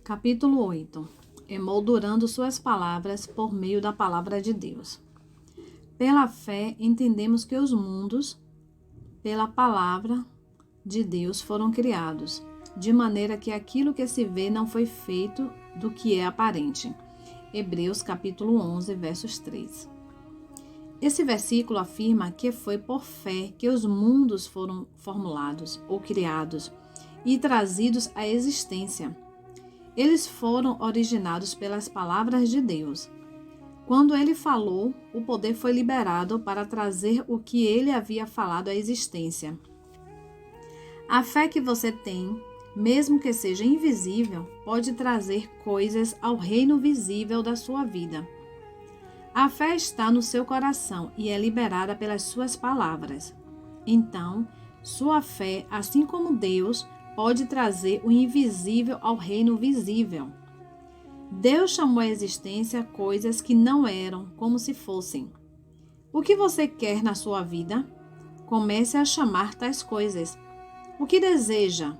Capítulo 8. Emoldurando suas palavras por meio da palavra de Deus. Pela fé, entendemos que os mundos, pela palavra de Deus, foram criados, de maneira que aquilo que se vê não foi feito do que é aparente. Hebreus capítulo 11, versos 3. Esse versículo afirma que foi por fé que os mundos foram formulados ou criados e trazidos à existência. Eles foram originados pelas palavras de Deus. Quando ele falou, o poder foi liberado para trazer o que ele havia falado à existência. A fé que você tem, mesmo que seja invisível, pode trazer coisas ao reino visível da sua vida. A fé está no seu coração e é liberada pelas suas palavras. Então, sua fé, assim como Deus, pode trazer o invisível ao reino visível. Deus chamou à existência coisas que não eram como se fossem. O que você quer na sua vida? Comece a chamar tais coisas. O que deseja?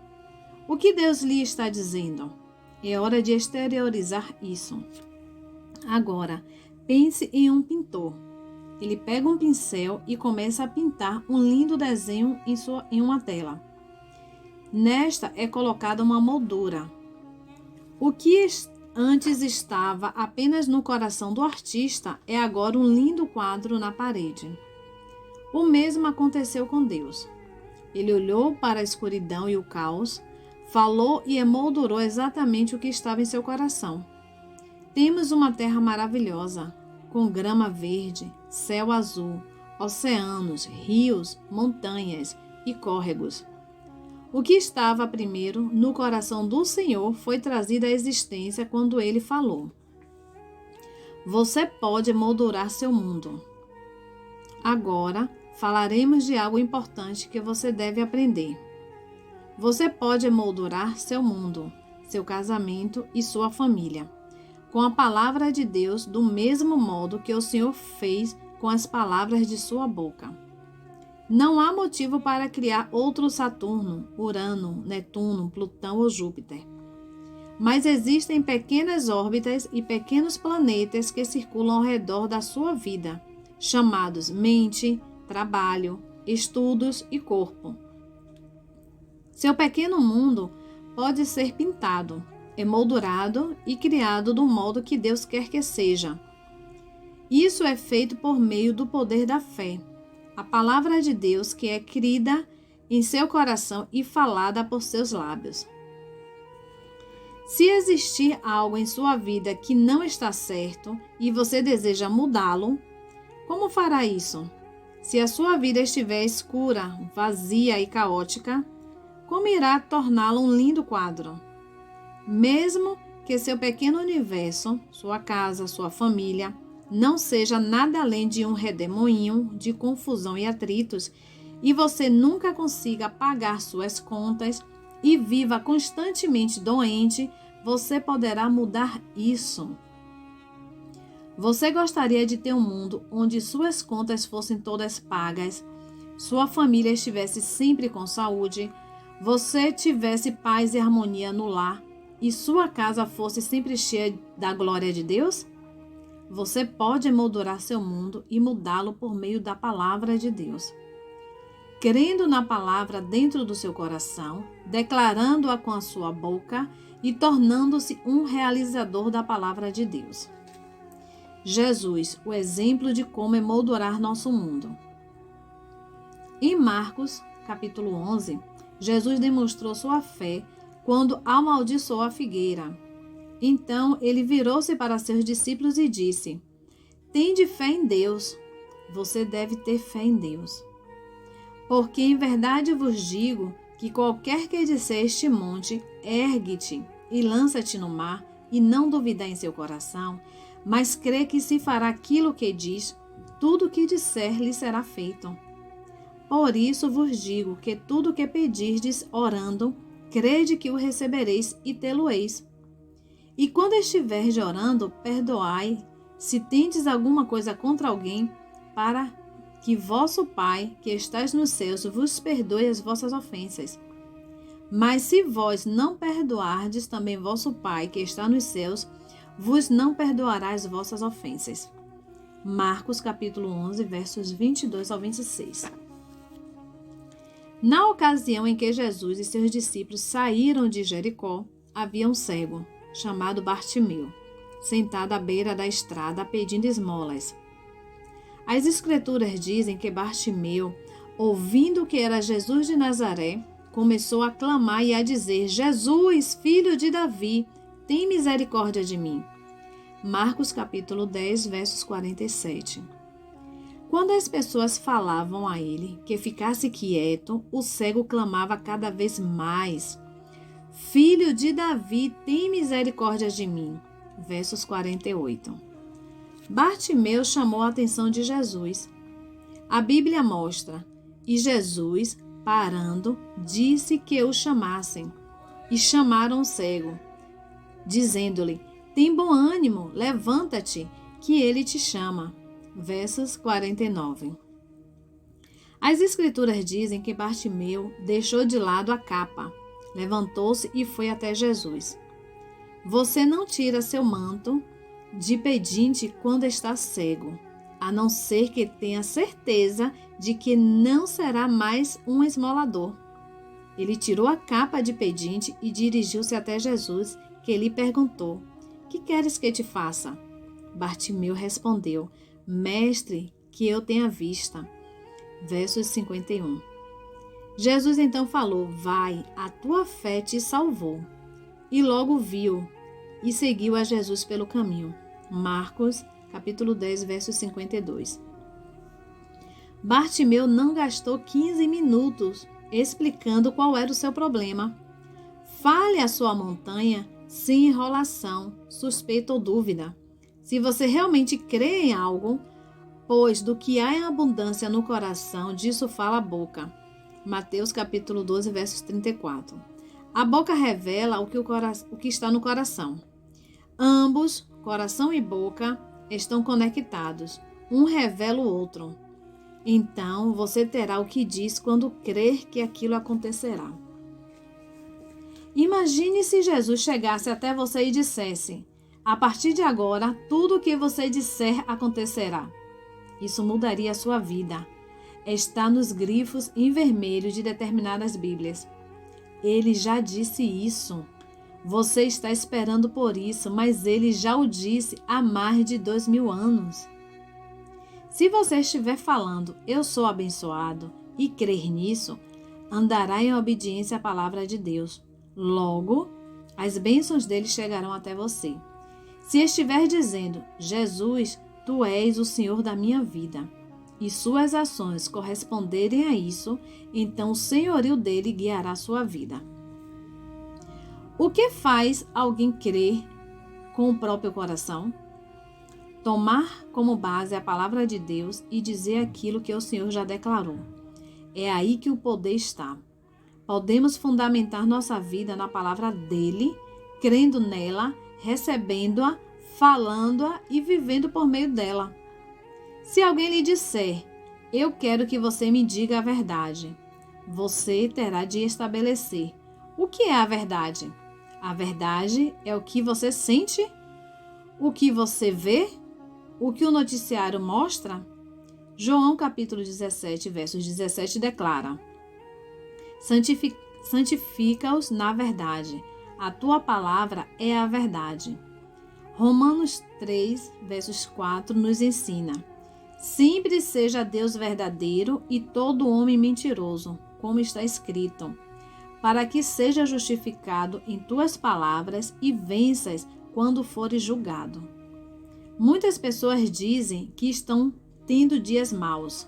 O que Deus lhe está dizendo? É hora de exteriorizar isso. Agora, pense em um pintor. Ele pega um pincel e começa a pintar um lindo desenho em uma tela. Nesta é colocada uma moldura. O que antes estava apenas no coração do artista é agora um lindo quadro na parede. O mesmo aconteceu com Deus. Ele olhou para a escuridão e o caos, falou e emoldurou exatamente o que estava em seu coração. Temos uma terra maravilhosa, com grama verde, céu azul, oceanos, rios, montanhas e córregos. O que estava primeiro no coração do Senhor foi trazido à existência quando ele falou. Você pode moldurar seu mundo. Agora, falaremos de algo importante que você deve aprender. Você pode moldurar seu mundo, seu casamento e sua família, com a palavra de Deus do mesmo modo que o Senhor fez com as palavras de sua boca. Não há motivo para criar outro Saturno, Urano, Netuno, Plutão ou Júpiter. Mas existem pequenas órbitas e pequenos planetas que circulam ao redor da sua vida, chamados mente, trabalho, estudos e corpo. Seu pequeno mundo pode ser pintado, emoldurado e criado do modo que Deus quer que seja. Isso é feito por meio do poder da fé. A palavra de Deus que é crida em seu coração e falada por seus lábios. Se existir algo em sua vida que não está certo e você deseja mudá-lo, como fará isso? Se a sua vida estiver escura, vazia e caótica, como irá torná-la um lindo quadro? Mesmo que seu pequeno universo, sua casa, sua família, não seja nada além de um redemoinho de confusão e atritos, e você nunca consiga pagar suas contas e viva constantemente doente, você poderá mudar isso. Você gostaria de ter um mundo onde suas contas fossem todas pagas, sua família estivesse sempre com saúde, você tivesse paz e harmonia no lar e sua casa fosse sempre cheia da glória de Deus? Você pode emoldurar seu mundo e mudá-lo por meio da palavra de Deus. Crendo na palavra dentro do seu coração, declarando-a com a sua boca e tornando-se um realizador da palavra de Deus. Jesus, o exemplo de como emoldurar nosso mundo. Em Marcos, capítulo 11, Jesus demonstrou sua fé quando amaldiçoou a figueira. Então ele virou-se para seus discípulos e disse: Tende fé em Deus. Você deve ter fé em Deus. Porque em verdade vos digo que qualquer que disser este monte, ergue-te e lança-te no mar, e não duvidar em seu coração, mas crê que se fará aquilo que diz, tudo o que disser lhe será feito. Por isso vos digo que tudo o que pedirdes orando, crede que o recebereis e tê-lo-eis. E quando estiveres orando, perdoai, se tendes alguma coisa contra alguém, para que vosso Pai, que estais nos céus, vos perdoe as vossas ofensas. Mas se vós não perdoardes, também vosso Pai, que está nos céus, vos não perdoará as vossas ofensas. Marcos capítulo 11, versos 22 ao 26. Na ocasião em que Jesus e seus discípulos saíram de Jericó, havia um cego, chamado Bartimeu, sentado à beira da estrada pedindo esmolas. As Escrituras dizem que Bartimeu, ouvindo que era Jesus de Nazaré, começou a clamar e a dizer: Jesus, filho de Davi, tem misericórdia de mim. Marcos capítulo 10, versos 47. Quando as pessoas falavam a ele que ficasse quieto, o cego clamava cada vez mais: Filho de Davi, tem misericórdia de mim. Versos 48. Bartimeu chamou a atenção de Jesus. A Bíblia mostra: e Jesus, parando, disse que o chamassem. E chamaram o cego, dizendo-lhe: tem bom ânimo, levanta-te, que ele te chama. Versos 49. As Escrituras dizem que Bartimeu deixou de lado a capa, levantou-se e foi até Jesus. Você não tira seu manto de pedinte quando está cego, a não ser que tenha certeza de que não será mais um esmolador. Ele tirou a capa de pedinte e dirigiu-se até Jesus, que lhe perguntou: que queres que te faça? Bartimeu respondeu: Mestre, que eu tenha vista. Versos 51. Jesus então falou: vai, a tua fé te salvou. E logo viu e seguiu a Jesus pelo caminho. Marcos, capítulo 10, verso 52. Bartimeu não gastou 15 minutos explicando qual era o seu problema. Fale à sua montanha sem enrolação, suspeita ou dúvida. Se você realmente crê em algo, pois do que há em abundância no coração, disso fala a boca. Mateus capítulo 12, versos 34. A boca revela o que está no coração. Ambos, coração e boca, estão conectados. Um revela o outro. Então, você terá o que diz quando crer que aquilo acontecerá. Imagine se Jesus chegasse até você e dissesse: a partir de agora, tudo o que você disser acontecerá. Isso mudaria a sua vida. Está nos grifos em vermelho de determinadas Bíblias. Ele já disse isso. Você está esperando por isso, mas ele já o disse há mais de 2000 anos. Se você estiver falando, eu sou abençoado, e crer nisso, andará em obediência à palavra de Deus. Logo, as bênçãos dele chegarão até você. Se estiver dizendo: Jesus, tu és o Senhor da minha vida, e suas ações corresponderem a isso, então o senhorio dele guiará a sua vida. O que faz alguém crer com o próprio coração? Tomar como base a palavra de Deus e dizer aquilo que o Senhor já declarou. É aí que o poder está. Podemos fundamentar nossa vida na palavra dele, crendo nela, recebendo-a, falando-a e vivendo por meio dela. Se alguém lhe disser: eu quero que você me diga a verdade, você terá de estabelecer: o que é a verdade? A verdade é o que você sente? O que você vê? O que o noticiário mostra? João capítulo 17, versos 17 declara: santifica-os na verdade. A tua palavra é a verdade. Romanos 3, versos 4 nos ensina: sempre seja Deus verdadeiro e todo homem mentiroso, como está escrito, para que seja justificado em tuas palavras e venças quando fores julgado. Muitas pessoas dizem que estão tendo dias maus.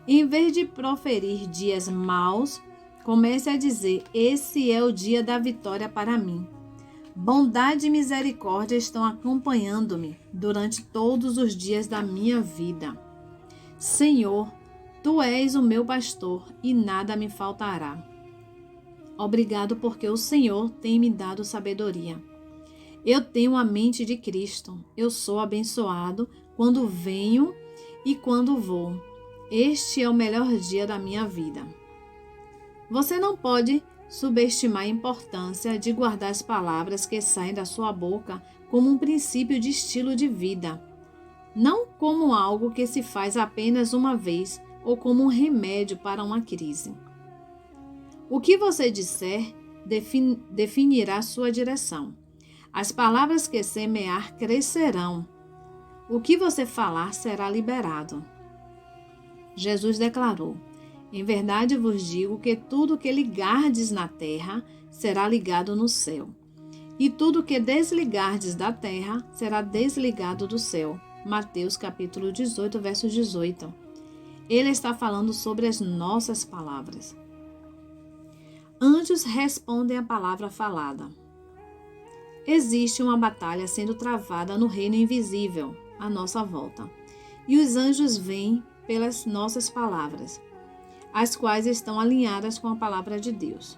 Em vez de proferir dias maus, comece a dizer: esse é o dia da vitória para mim. Bondade e misericórdia estão acompanhando-me durante todos os dias da minha vida. Senhor, tu és o meu pastor e nada me faltará. Obrigado porque o Senhor tem me dado sabedoria. Eu tenho a mente de Cristo. Eu sou abençoado quando venho e quando vou. Este é o melhor dia da minha vida. Você não pode subestimar a importância de guardar as palavras que saem da sua boca como um princípio de estilo de vida, não como algo que se faz apenas uma vez ou como um remédio para uma crise. O que você disser definirá sua direção. As palavras que semear crescerão. O que você falar será liberado. Jesus declarou: em verdade vos digo que tudo que ligardes na terra será ligado no céu, e tudo que desligardes da terra será desligado do céu. Mateus capítulo 18, verso 18. Ele está falando sobre as nossas palavras. Anjos respondem à palavra falada. Existe uma batalha sendo travada no reino invisível, à nossa volta, e os anjos vêm pelas nossas palavras, as quais estão alinhadas com a palavra de Deus.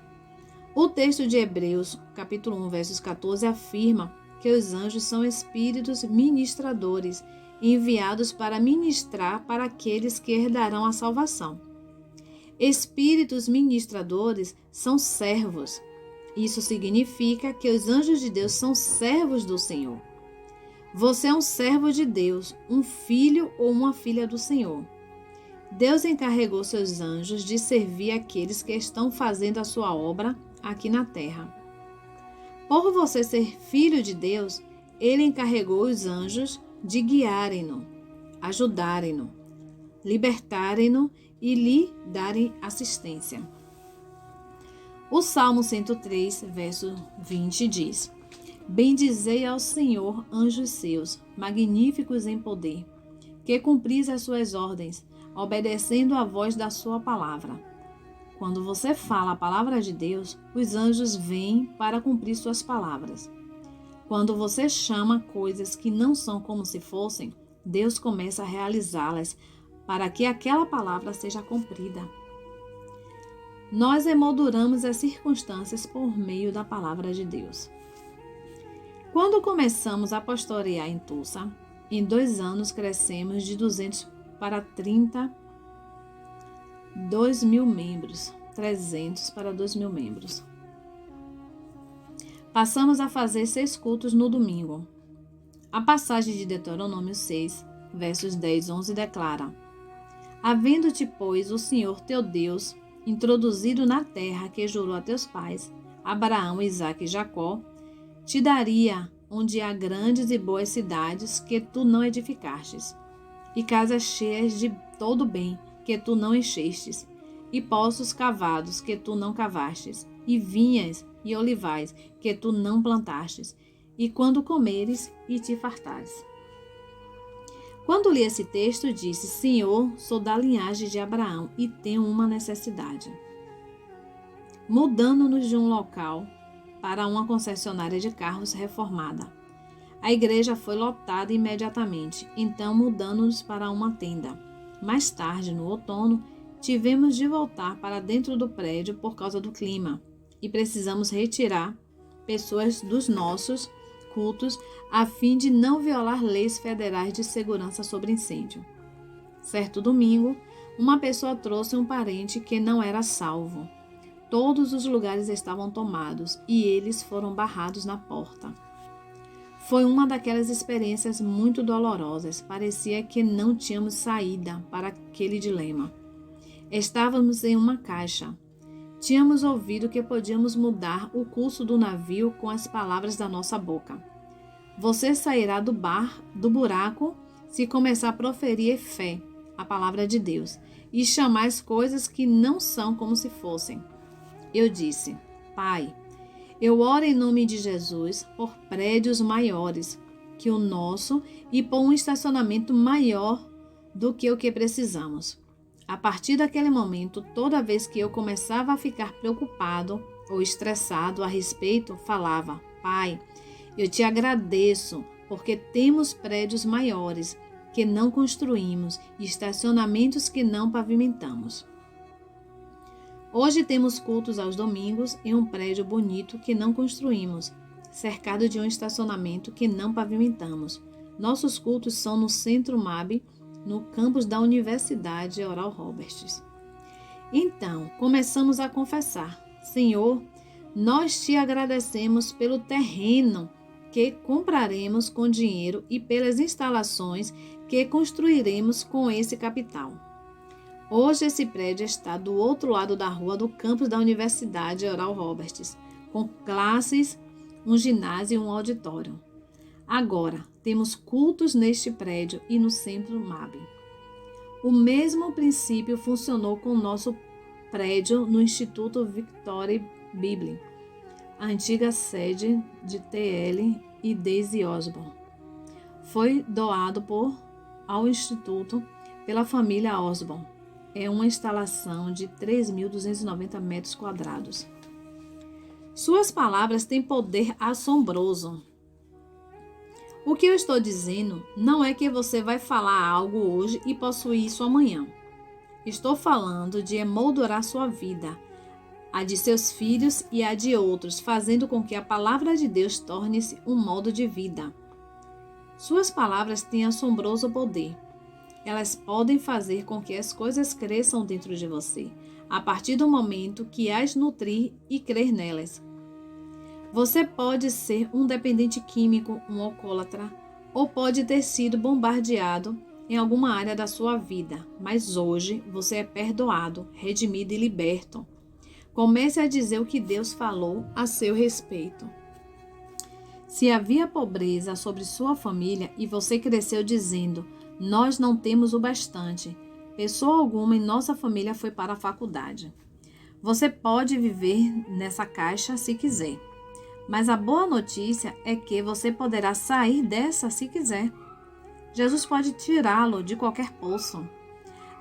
O texto de Hebreus, capítulo 1, versos 14, afirma que os anjos são espíritos ministradores, enviados para ministrar para aqueles que herdarão a salvação. Espíritos ministradores são servos. Isso significa que os anjos de Deus são servos do Senhor. Você é um servo de Deus, um filho ou uma filha do Senhor. Deus encarregou seus anjos de servir aqueles que estão fazendo a sua obra aqui na terra. Por você ser filho de Deus, Ele encarregou os anjos de guiarem-no, ajudarem-no, libertarem-no e lhe darem assistência. O Salmo 103, verso 20 diz: bendizei ao Senhor, anjos seus, magníficos em poder, que cumpris as suas ordens, obedecendo à voz da sua palavra. Quando você fala a palavra de Deus, os anjos vêm para cumprir suas palavras. Quando você chama coisas que não são como se fossem, Deus começa a realizá-las para que aquela palavra seja cumprida. Nós emolduramos as circunstâncias por meio da palavra de Deus. Quando começamos a pastorear em Tulsa, em 2 anos crescemos de 200 para 2.000 membros, 300 para 2.000 membros. Passamos a fazer 6 cultos no domingo. A passagem de Deuteronômio 6, versos 10 e 11 declara: havendo-te, pois, o Senhor teu Deus introduzido na terra que jurou a teus pais, Abraão, Isaque e Jacó, te daria onde há grandes e boas cidades que tu não edificastes, e casas cheias de todo bem que tu não enchestes, e poços cavados que tu não cavastes, e vinhas e olivais que tu não plantastes, e quando comeres e te fartares. Quando li esse texto, disse: Senhor, sou da linhagem de Abraão e tenho uma necessidade. Mudando-nos de um local para uma concessionária de carros reformada. A igreja foi lotada imediatamente, então mudando-nos para uma tenda. Mais tarde, no outono, tivemos de voltar para dentro do prédio por causa do clima e precisamos retirar pessoas dos nossos cultos a fim de não violar leis federais de segurança sobre incêndio. Certo domingo, uma pessoa trouxe um parente que não era salvo. Todos os lugares estavam tomados e eles foram barrados na porta. Foi uma daquelas experiências muito dolorosas. Parecia que não tínhamos saída para aquele dilema. Estávamos em uma caixa. Tínhamos ouvido que podíamos mudar o curso do navio com as palavras da nossa boca. Você sairá do buraco se começar a proferir fé, a palavra de Deus, e chamar as coisas que não são como se fossem. Eu disse: Pai, eu oro em nome de Jesus por prédios maiores que o nosso e por um estacionamento maior do que o que precisamos. A partir daquele momento, toda vez que eu começava a ficar preocupado ou estressado a respeito, falava: Pai, eu te agradeço porque temos prédios maiores que não construímos e estacionamentos que não pavimentamos. Hoje temos cultos aos domingos em um prédio bonito que não construímos, cercado de um estacionamento que não pavimentamos. Nossos cultos são no Centro MAB, no campus da Universidade Oral Roberts. Então, começamos a confessar: Senhor, nós te agradecemos pelo terreno que compraremos com dinheiro e pelas instalações que construiremos com esse capital. Hoje esse prédio está do outro lado da rua do campus da Universidade Oral Roberts, com classes, um ginásio e um auditório. Agora, temos cultos neste prédio e no Centro MAB. O mesmo princípio funcionou com o nosso prédio no Instituto Victory Bible, a antiga sede de T.L. e Daisy Osborne. Foi doado ao Instituto pela família Osborne. É uma instalação de 3.290 metros quadrados. Suas palavras têm poder assombroso. O que eu estou dizendo não é que você vai falar algo hoje e possuir isso amanhã. Estou falando de emoldurar sua vida, a de seus filhos e a de outros, fazendo com que a palavra de Deus torne-se um modo de vida. Suas palavras têm assombroso poder. Elas podem fazer com que as coisas cresçam dentro de você, a partir do momento que as nutrir e crer nelas. Você pode ser um dependente químico, um alcoólatra, ou pode ter sido bombardeado em alguma área da sua vida, mas hoje você é perdoado, redimido e liberto. Comece a dizer o que Deus falou a seu respeito. Se havia pobreza sobre sua família e você cresceu dizendo, nós não temos o bastante, pessoa alguma em nossa família foi para a faculdade. Você pode viver nessa caixa se quiser. Mas a boa notícia é que você poderá sair dessa se quiser. Jesus pode tirá-lo de qualquer poço.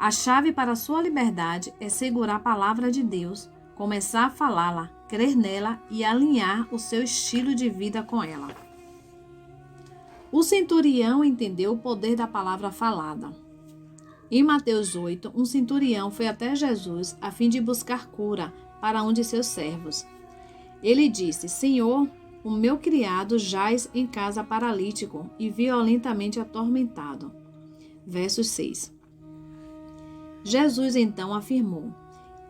A chave para a sua liberdade é segurar a palavra de Deus, começar a falá-la, crer nela e alinhar o seu estilo de vida com ela. O centurião entendeu o poder da palavra falada. Em Mateus 8, um centurião foi até Jesus a fim de buscar cura para um de seus servos. Ele disse, Senhor, o meu criado jaz em casa paralítico e violentamente atormentado. Verso 6. Jesus então afirmou,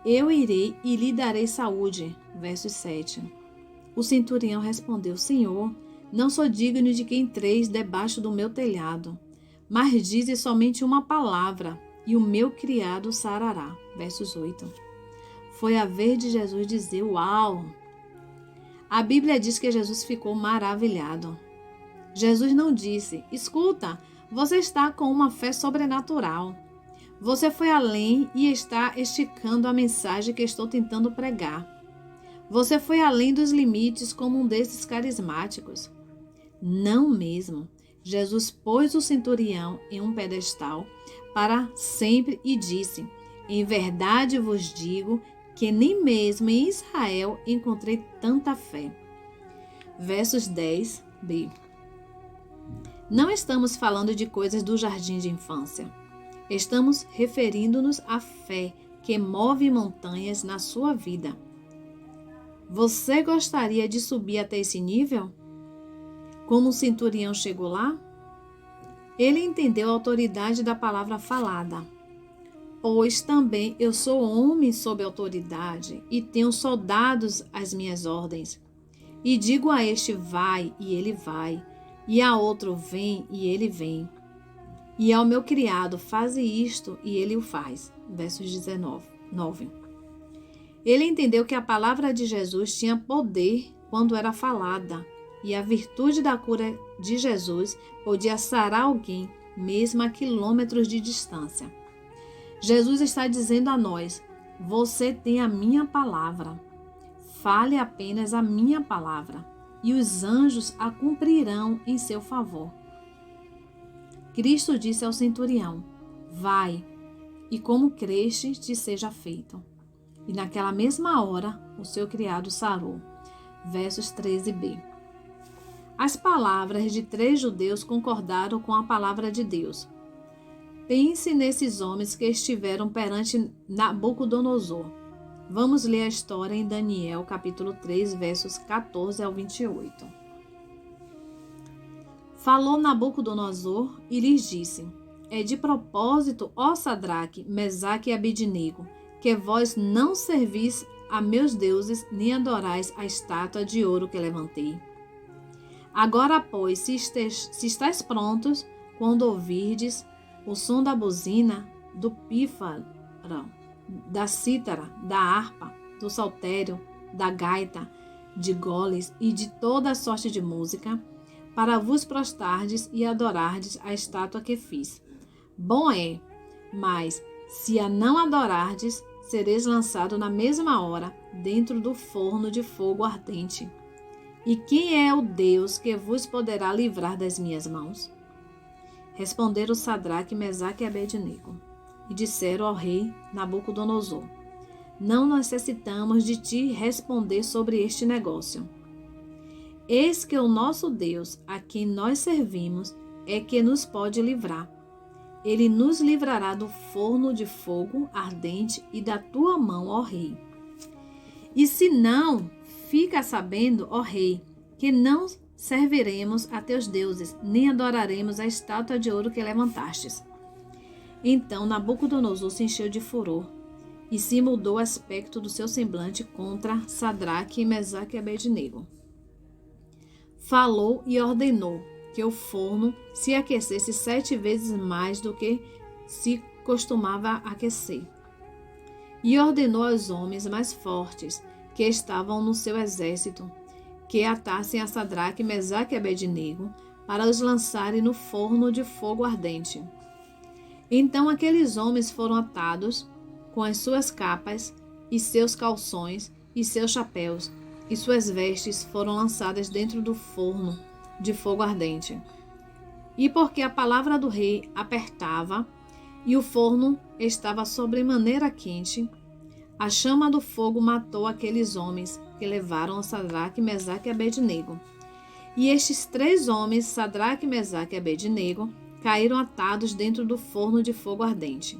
eu irei e lhe darei saúde. Verso 7. O centurião respondeu, Senhor, não sou digno de que entreis debaixo do meu telhado, mas dize somente uma palavra e o meu criado sarará. Versos 8. Foi a vez de Jesus dizer, uau! A Bíblia diz que Jesus ficou maravilhado. Jesus não disse, escuta, você está com uma fé sobrenatural. Você foi além e está esticando a mensagem que estou tentando pregar. Você foi além dos limites como um desses carismáticos. Não mesmo. Jesus pôs o centurião em um pedestal para sempre e disse, em verdade vos digo que nem mesmo em Israel encontrei tanta fé. Versos 10b. Não estamos falando de coisas do jardim de infância. Estamos referindo-nos à fé que move montanhas na sua vida. Você gostaria de subir até esse nível? Como o centurião chegou lá? Ele entendeu a autoridade da palavra falada. Pois também eu sou homem sob autoridade e tenho soldados às minhas ordens. E digo a este, vai, e ele vai. E a outro, vem, e ele vem. E ao meu criado, faze isto, e ele o faz. Versos 19. Ele entendeu que a palavra de Jesus tinha poder quando era falada. E a virtude da cura de Jesus podia sarar alguém, mesmo a quilômetros de distância. Jesus está dizendo a nós, você tem a minha palavra. Fale apenas a minha palavra, e os anjos a cumprirão em seu favor. Cristo disse ao centurião, vai, e como creste te seja feito. E naquela mesma hora, o seu criado sarou. Versos 13b. As palavras de 3 judeus concordaram com a palavra de Deus. Pense nesses homens que estiveram perante Nabucodonosor. Vamos ler a história em Daniel, capítulo 3, versos 14 ao 28. Falou Nabucodonosor e lhes disse, é de propósito, ó Sadraque, Mesaque e Abednego, que vós não servis a meus deuses, nem adorais a estátua de ouro que levantei. Agora, pois, se estáis prontos, quando ouvirdes o som da buzina, do pífaro, da cítara, da harpa, do saltério, da gaita, de goles e de toda a sorte de música, para vos prostardes e adorardes a estátua que fiz. Bom é, mas se a não adorardes, sereis lançado na mesma hora dentro do forno de fogo ardente. E quem é o Deus que vos poderá livrar das minhas mãos? Responderam Sadraque, Mesaque e Abednego, e disseram ao rei Nabucodonosor: não necessitamos de ti responder sobre este negócio. Eis que o nosso Deus, a quem nós servimos, é que nos pode livrar. Ele nos livrará do forno de fogo ardente e da tua mão, ó rei. E se não, fica sabendo, ó rei, que não serviremos a teus deuses, nem adoraremos a estátua de ouro que levantastes. Então Nabucodonosor se encheu de furor e se mudou o aspecto do seu semblante contra Sadraque, Mesaque e Abednego. Falou e ordenou que o forno se aquecesse 7 vezes mais do que se costumava aquecer. E ordenou aos homens mais fortes que estavam no seu exército que atassem a Sadraque, Mesaque e Abednego para os lançarem no forno de fogo ardente. Então aqueles homens foram atados com as suas capas e seus calções e seus chapéus, e suas vestes foram lançadas dentro do forno de fogo ardente. E porque a palavra do rei apertava e o forno estava sobremaneira quente, a chama do fogo matou aqueles homens que levaram a Sadraque, Mesaque e Abednego. E estes 3 homens, Sadraque, Mesaque e Abednego, caíram atados dentro do forno de fogo ardente.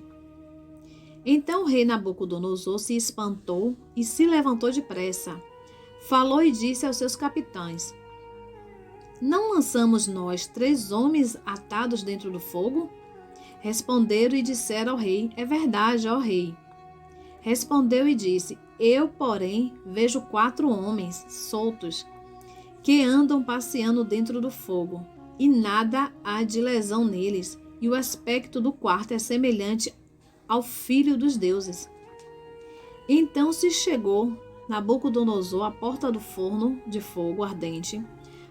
Então o rei Nabucodonosor se espantou e se levantou depressa. Falou e disse aos seus capitães: não lançamos nós 3 homens atados dentro do fogo? Responderam e disseram ao rei: é verdade, ó rei. Respondeu e disse: eu, porém, vejo 4 homens soltos que andam passeando dentro do fogo, e nada há de lesão neles, e o aspecto do quarto é semelhante ao filho dos deuses. Então se chegou Nabucodonosor à porta do forno de fogo ardente,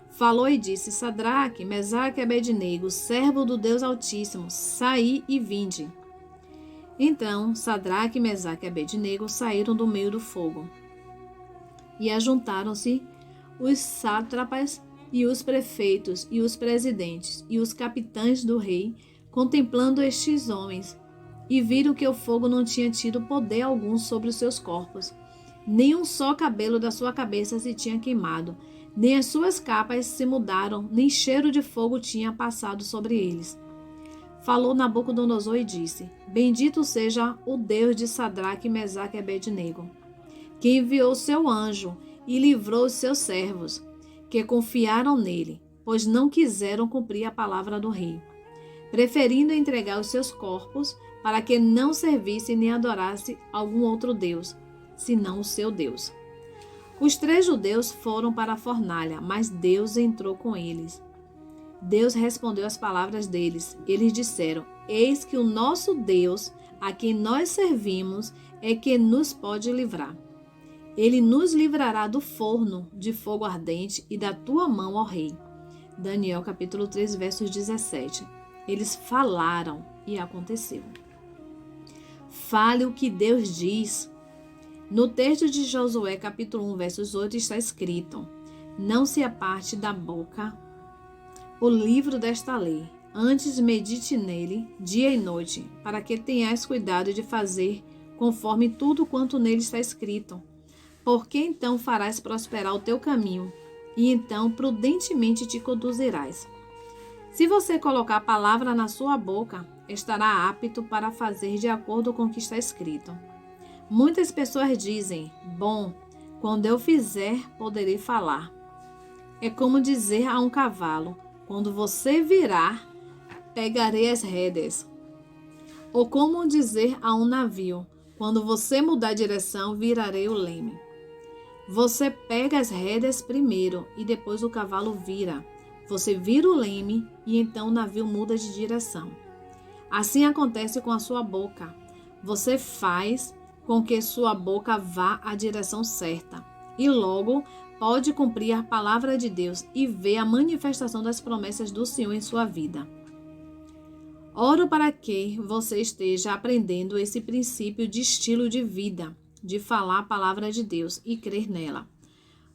falou e disse: Sadraque, Mesaque e Abednego, servo do Deus Altíssimo, saí e vinde. Então Sadraque, Mesaque e Abednego saíram do meio do fogo. E ajuntaram-se os sátrapas e os prefeitos e os presidentes e os capitães do rei, contemplando estes homens, e viram que o fogo não tinha tido poder algum sobre os seus corpos. Nem um só cabelo da sua cabeça se tinha queimado, nem as suas capas se mudaram, nem cheiro de fogo tinha passado sobre eles. Falou Nabucodonosor e disse: bendito seja o Deus de Sadraque, Mesaque e Abednego, que enviou seu anjo e livrou os seus servos, que confiaram nele, pois não quiseram cumprir a palavra do rei, preferindo entregar os seus corpos para que não servisse nem adorasse algum outro Deus, senão o seu Deus. Os 3 judeus foram para a fornalha, mas Deus entrou com eles. Deus respondeu às palavras deles. Eles disseram: eis que o nosso Deus, a quem nós servimos, é que nos pode livrar. Ele nos livrará do forno de fogo ardente e da tua mão, ó rei. Daniel capítulo 3, versos 17. Eles falaram e aconteceu. Fale o que Deus diz. No texto de Josué capítulo 1, versos 8 está escrito: não se aparte da boca o livro desta lei, antes medite nele dia e noite, para que tenhas cuidado de fazer conforme tudo quanto nele está escrito. Porque então farás prosperar o teu caminho, e então prudentemente te conduzirás. Se você colocar a palavra na sua boca, estará apto para fazer de acordo com o que está escrito. Muitas pessoas dizem: bom, quando eu fizer, poderei falar. É como dizer a um cavalo: quando você virar, pegarei as rédeas. Ou como dizer a um navio: Quando você mudar a direção, virarei o leme. Você pega as rédeas primeiro e depois o cavalo vira. Você vira o leme e então o navio muda de direção. Assim acontece com a sua boca. Você faz com que sua boca vá à direção certa e logo pode cumprir a palavra de Deus e ver a manifestação das promessas do Senhor em sua vida. Oro para que você esteja aprendendo esse princípio de estilo de vida, de falar a palavra de Deus e crer nela,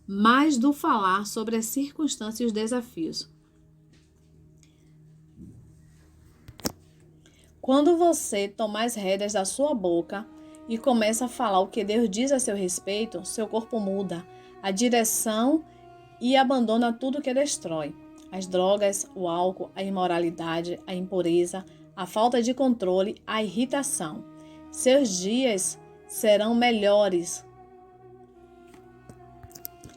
mais do falar sobre as circunstâncias e os desafios. Quando você tomar as rédeas da sua boca e começa a falar o que Deus diz a seu respeito, seu corpo muda a direção e abandona tudo que destrói. As drogas, o álcool, a imoralidade, a impureza, a falta de controle, a irritação. Seus dias serão melhores.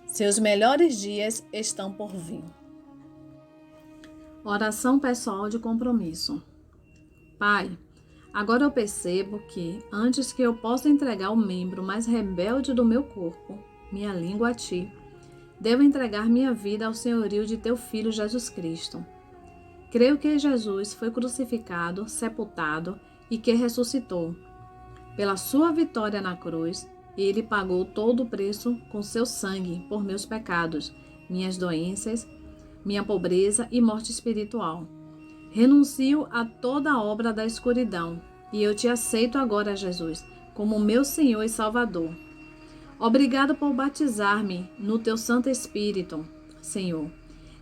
Seus melhores dias estão por vir. Oração pessoal de compromisso. Pai, agora eu percebo que, antes que eu possa entregar o membro mais rebelde do meu corpo, minha língua a Ti, devo entregar minha vida ao senhorio de Teu Filho Jesus Cristo. Creio que Jesus foi crucificado, sepultado e que ressuscitou. Pela sua vitória na cruz, Ele pagou todo o preço com seu sangue por meus pecados, minhas doenças, minha pobreza e morte espiritual. Renuncio a toda a obra da escuridão e eu Te aceito agora, Jesus, como meu Senhor e Salvador. Obrigado por batizar-me no Teu Santo Espírito, Senhor,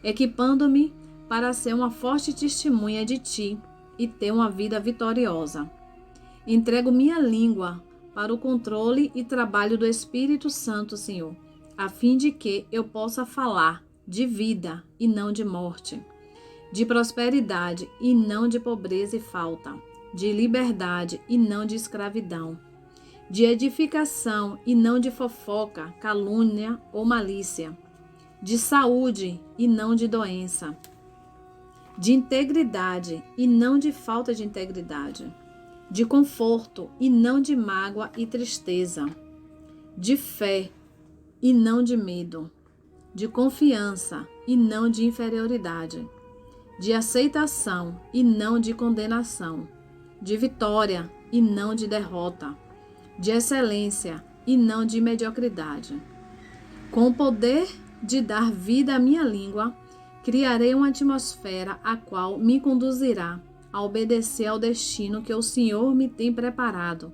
equipando-me para ser uma forte testemunha de Ti e ter uma vida vitoriosa. Entrego minha língua para o controle e trabalho do Espírito Santo, Senhor, a fim de que eu possa falar de vida e não de morte, de prosperidade e não de pobreza e falta, de liberdade e não de escravidão, de edificação e não de fofoca, calúnia ou malícia, de saúde e não de doença, de integridade e não de falta de integridade, de conforto e não de mágoa e tristeza, de fé e não de medo, de confiança e não de inferioridade, de aceitação e não de condenação, de vitória e não de derrota, de excelência e não de mediocridade. Com o poder de dar vida à minha língua, criarei uma atmosfera a qual me conduzirá a obedecer ao destino que o Senhor me tem preparado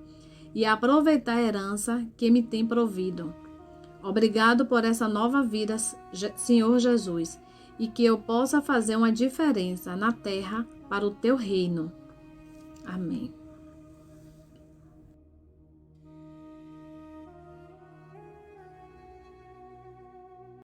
e a aproveitar a herança que me tem provido. Obrigado por essa nova vida, Senhor Jesus, e que eu possa fazer uma diferença na terra para o Teu reino. Amém.